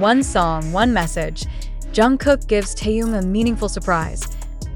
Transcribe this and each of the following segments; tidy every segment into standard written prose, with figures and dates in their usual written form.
One song, one message. Jungkook gives Taehyung a meaningful surprise.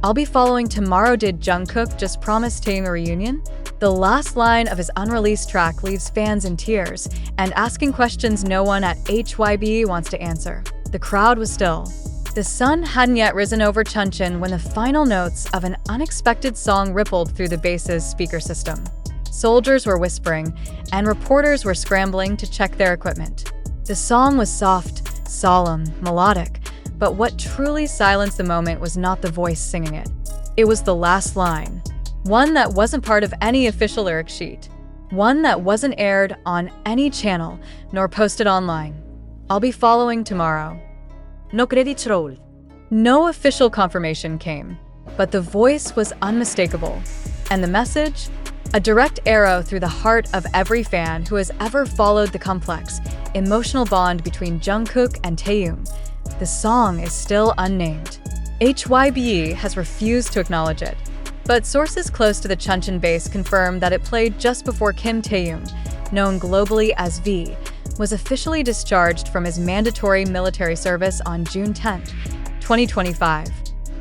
I'll be following tomorrow. Did Jungkook just promise Taehyung a reunion? The last line of his unreleased track leaves fans in tears and asking questions no one at HYBE wants to answer. The crowd was still. The sun hadn't yet risen over Chuncheon when the final notes of an unexpected song rippled through the base's speaker system. Soldiers were whispering, and reporters were scrambling to check their equipment. The song was soft, solemn, melodic, but what truly silenced the moment was not the voice singing it. It was the last line. One that wasn't part of any official lyric sheet. One that wasn't aired on any channel, nor posted online. I'll be following tomorrow. No credits roll. No official confirmation came, but the voice was unmistakable. And the message? A direct arrow through the heart of every fan who has ever followed the complex, emotional bond between Jungkook and Taehyung. The song is still unnamed. HYBE has refused to acknowledge it, but sources close to the Chuncheon base confirm that it played just before Kim Taehyung, known globally as V, was officially discharged from his mandatory military service on June 10, 2025.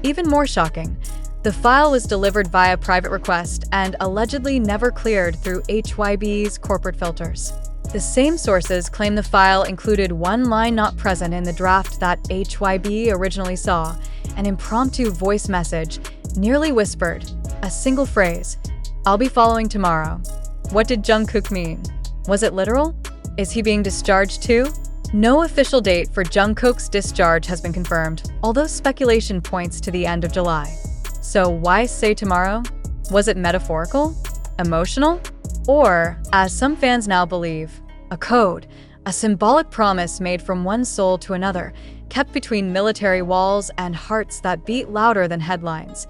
Even more shocking, the file was delivered via private request and allegedly never cleared through HYBE's corporate filters. The same sources claim the file included one line not present in the draft that HYBE originally saw, an impromptu voice message, nearly whispered, a single phrase, "I'll be following tomorrow." What did Jungkook mean? Was it literal? Is he being discharged too? No official date for Jungkook's discharge has been confirmed, although speculation points to the end of July. So why say tomorrow? Was it metaphorical? Emotional? Or, as some fans now believe, a code, a symbolic promise made from one soul to another, kept between military walls and hearts that beat louder than headlines.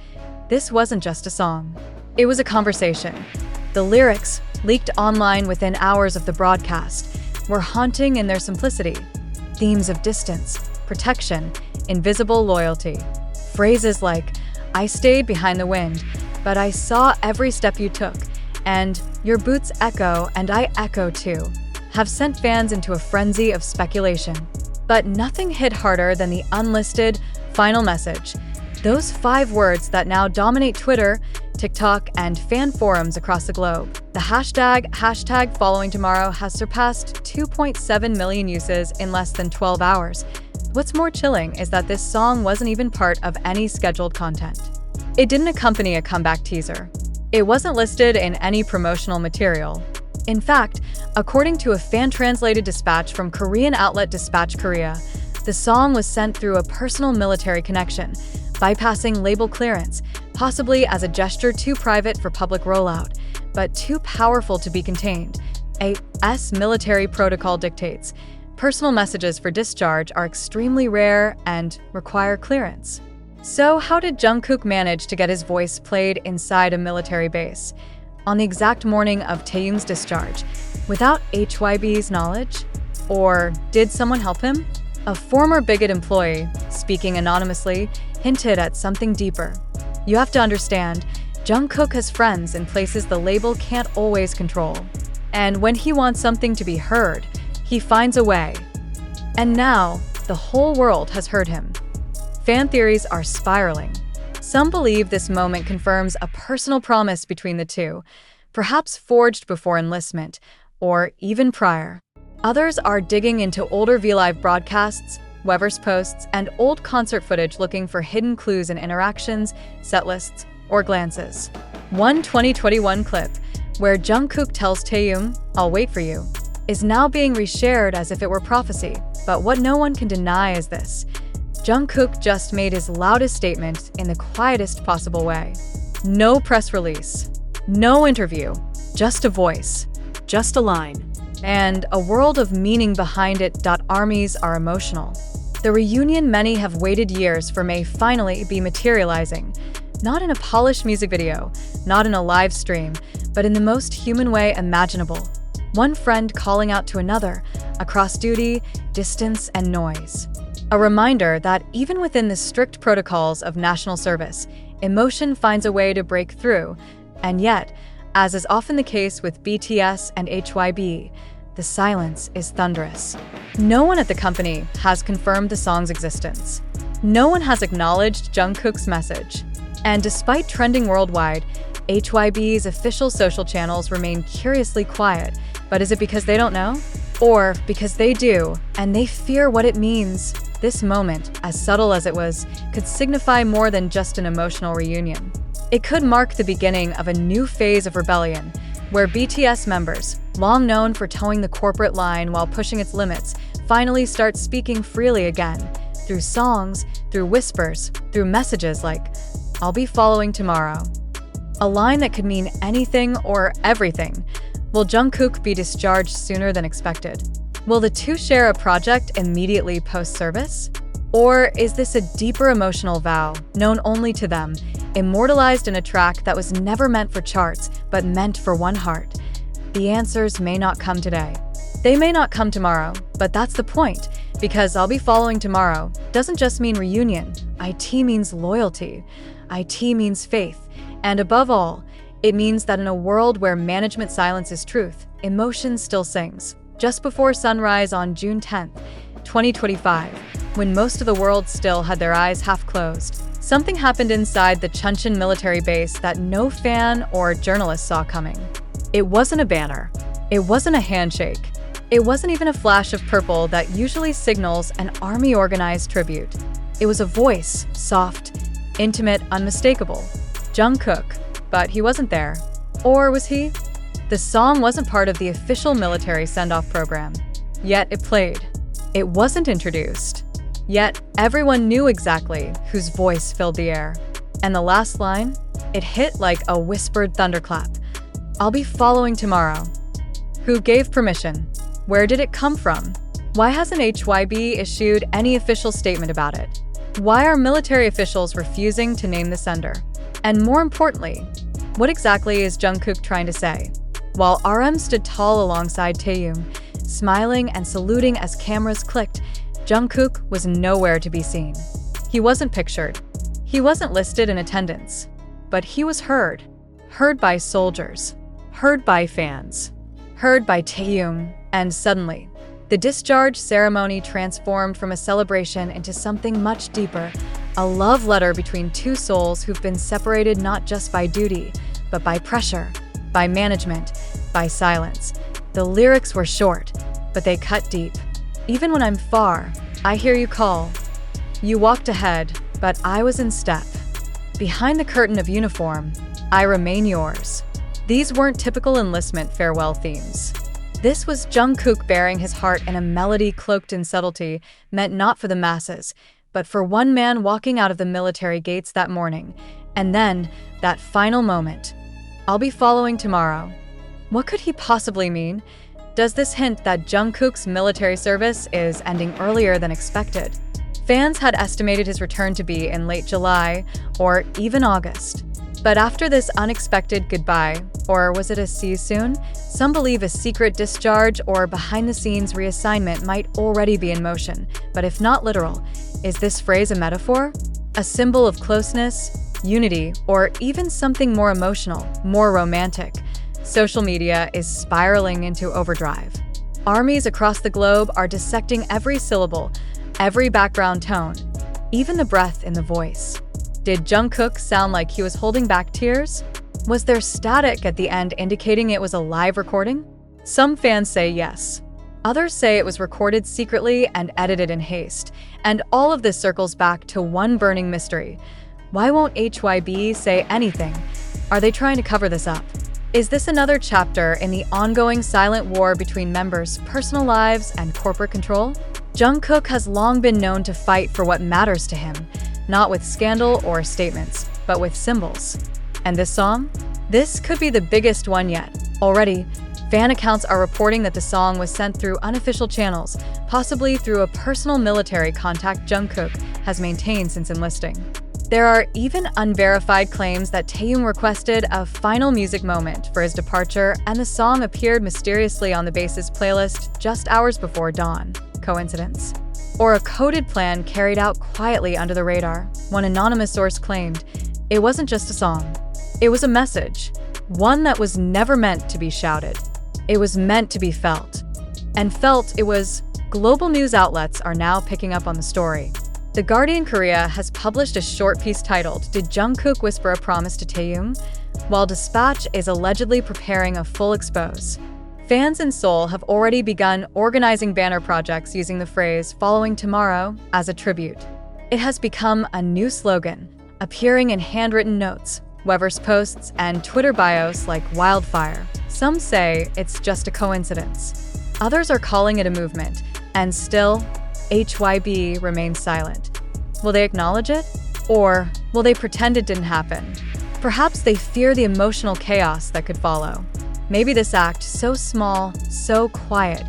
This wasn't just a song. It was a conversation. The lyrics, leaked online within hours of the broadcast, were haunting in their simplicity. Themes of distance, protection, invisible loyalty. Phrases like, "I stayed behind the wind, but I saw every step you took," and "Your boots echo and I echo too," have sent fans into a frenzy of speculation. But nothing hit harder than the unlisted final message. Those 5 words that now dominate Twitter, TikTok, and fan forums across the globe. The hashtag following tomorrow has surpassed 2.7 million uses in less than 12 hours. What's more chilling is that this song wasn't even part of any scheduled content. It didn't accompany a comeback teaser. It wasn't listed in any promotional material. In fact, according to a fan-translated dispatch from Korean outlet Dispatch Korea, the song was sent through a personal military connection, bypassing label clearance, possibly as a gesture too private for public rollout, but too powerful to be contained. AS military protocol dictates personal messages for discharge are extremely rare and require clearance. So how did Jungkook manage to get his voice played inside a military base on the exact morning of Taehyung's discharge, without HYBE's knowledge? Or did someone help him? A former Bigot employee, speaking anonymously, hinted at something deeper. You have to understand, Jungkook has friends in places the label can't always control. And when he wants something to be heard, he finds a way. And now, the whole world has heard him. Fan theories are spiraling. Some believe this moment confirms a personal promise between the two, perhaps forged before enlistment, or even prior. Others are digging into older V-Live broadcasts, Weverse posts, and old concert footage looking for hidden clues in interactions, setlists, or glances. One 2021 clip, where Jungkook tells Taehyung, "I'll wait for you," is now being reshared as if it were prophecy. But what no one can deny is this. Jungkook just made his loudest statement in the quietest possible way. No press release, no interview, just a voice, just a line, and a world of meaning behind it. Armies are emotional. The reunion many have waited years for may finally be materializing, not in a polished music video, not in a live stream, but in the most human way imaginable. One friend calling out to another, across duty, distance, and noise. A reminder that even within the strict protocols of national service, emotion finds a way to break through, and yet, as is often the case with BTS and HYBE, the silence is thunderous. No one at the company has confirmed the song's existence. No one has acknowledged Jungkook's message. And despite trending worldwide, HYBE's official social channels remain curiously quiet. But is it because they don't know? Or because they do, and they fear what it means? This moment, as subtle as it was, could signify more than just an emotional reunion. It could mark the beginning of a new phase of rebellion, where BTS members, long known for towing the corporate line while pushing its limits, finally start speaking freely again, through songs, through whispers, through messages like, "I'll be following tomorrow." A line that could mean anything or everything. Will Jungkook be discharged sooner than expected? Will the two share a project immediately post-service? Or is this a deeper emotional vow, known only to them, immortalized in a track that was never meant for charts, but meant for one heart? The answers may not come today. They may not come tomorrow, but that's the point, because "I'll be following tomorrow" doesn't just mean reunion. IT means loyalty. IT means faith. And above all, it means that in a world where management silences truth, emotion still sings. Just before sunrise on June 10th, 2025, when most of the world still had their eyes half closed, something happened inside the Chuncheon military base that no fan or journalist saw coming. It wasn't a banner. It wasn't a handshake. It wasn't even a flash of purple that usually signals an army-organized tribute. It was a voice, soft, intimate, unmistakable. Jungkook. But he wasn't there. Or was he? The song wasn't part of the official military send-off program. Yet it played. It wasn't introduced. Yet everyone knew exactly whose voice filled the air. And the last line? It hit like a whispered thunderclap. "I'll be following tomorrow." Who gave permission? Where did it come from? Why hasn't HYBE issued any official statement about it? Why are military officials refusing to name the sender? And more importantly, what exactly is Jungkook trying to say? While RM stood tall alongside Taehyung, smiling and saluting as cameras clicked, Jungkook was nowhere to be seen. He wasn't pictured. He wasn't listed in attendance. But he was heard. Heard by soldiers. Heard by fans. Heard by Taehyung. And suddenly, the discharge ceremony transformed from a celebration into something much deeper. A love letter between two souls who've been separated not just by duty, but by pressure, by management, by silence. The lyrics were short, but they cut deep. "Even when I'm far, I hear you call. You walked ahead, but I was in step. Behind the curtain of uniform, I remain yours." These weren't typical enlistment farewell themes. This was Jungkook bearing his heart in a melody cloaked in subtlety, meant not for the masses, but for one man walking out of the military gates that morning. And then, that final moment. "I'll be following tomorrow." What could he possibly mean? Does this hint that Jungkook's military service is ending earlier than expected? Fans had estimated his return to be in late July or even August. But after this unexpected goodbye, or was it a see you soon? Some believe a secret discharge or behind-the-scenes reassignment might already be in motion. But if not literal, is this phrase a metaphor? A symbol of closeness, unity, or even something more emotional, more romantic? Social media is spiraling into overdrive. Armies across the globe are dissecting every syllable, every background tone, even the breath in the voice. Did Jungkook sound like he was holding back tears? Was there static at the end indicating it was a live recording? Some fans say yes. Others say it was recorded secretly and edited in haste. And all of this circles back to one burning mystery. Why won't HYBE say anything? Are they trying to cover this up? Is this another chapter in the ongoing silent war between members' personal lives and corporate control? Jungkook has long been known to fight for what matters to him, not with scandal or statements, but with symbols. And this song? This could be the biggest one yet. Already, fan accounts are reporting that the song was sent through unofficial channels, possibly through a personal military contact Jungkook has maintained since enlisting. There are even unverified claims that Taehyung requested a final music moment for his departure, and the song appeared mysteriously on the base's playlist just hours before dawn. Coincidence? Or a coded plan carried out quietly under the radar? One anonymous source claimed it wasn't just a song. It was a message, one that was never meant to be shouted. It was meant to be felt. and felt it was. Global news outlets are now picking up on the story. The Guardian Korea has published a short piece titled, "Did Jungkook Whisper a Promise to Taehyung?" while Dispatch is allegedly preparing a full expose. Fans in Seoul have already begun organizing banner projects using the phrase "following tomorrow" as a tribute. It has become a new slogan, appearing in handwritten notes, Weverse posts, and Twitter bios like wildfire. Some say it's just a coincidence. Others are calling it a movement, and still, HYBE remains silent. Will they acknowledge it? Or will they pretend it didn't happen? Perhaps they fear the emotional chaos that could follow. Maybe this act, so small, so quiet,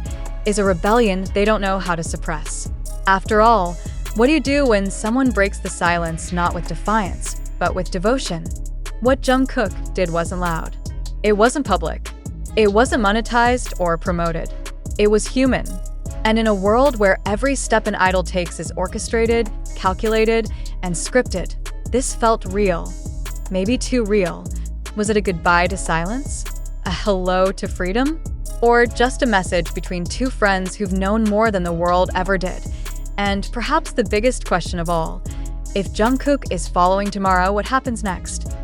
is a rebellion they don't know how to suppress. After all, what do you do when someone breaks the silence not with defiance, but with devotion? What Jungkook did wasn't loud. It wasn't public. It wasn't monetized or promoted. It was human. And in a world where every step an idol takes is orchestrated, calculated, and scripted, this felt real. Maybe too real. Was it a goodbye to silence? A hello to freedom? Or just a message between two friends who've known more than the world ever did? And perhaps the biggest question of all, if Jungkook is following tomorrow, what happens next?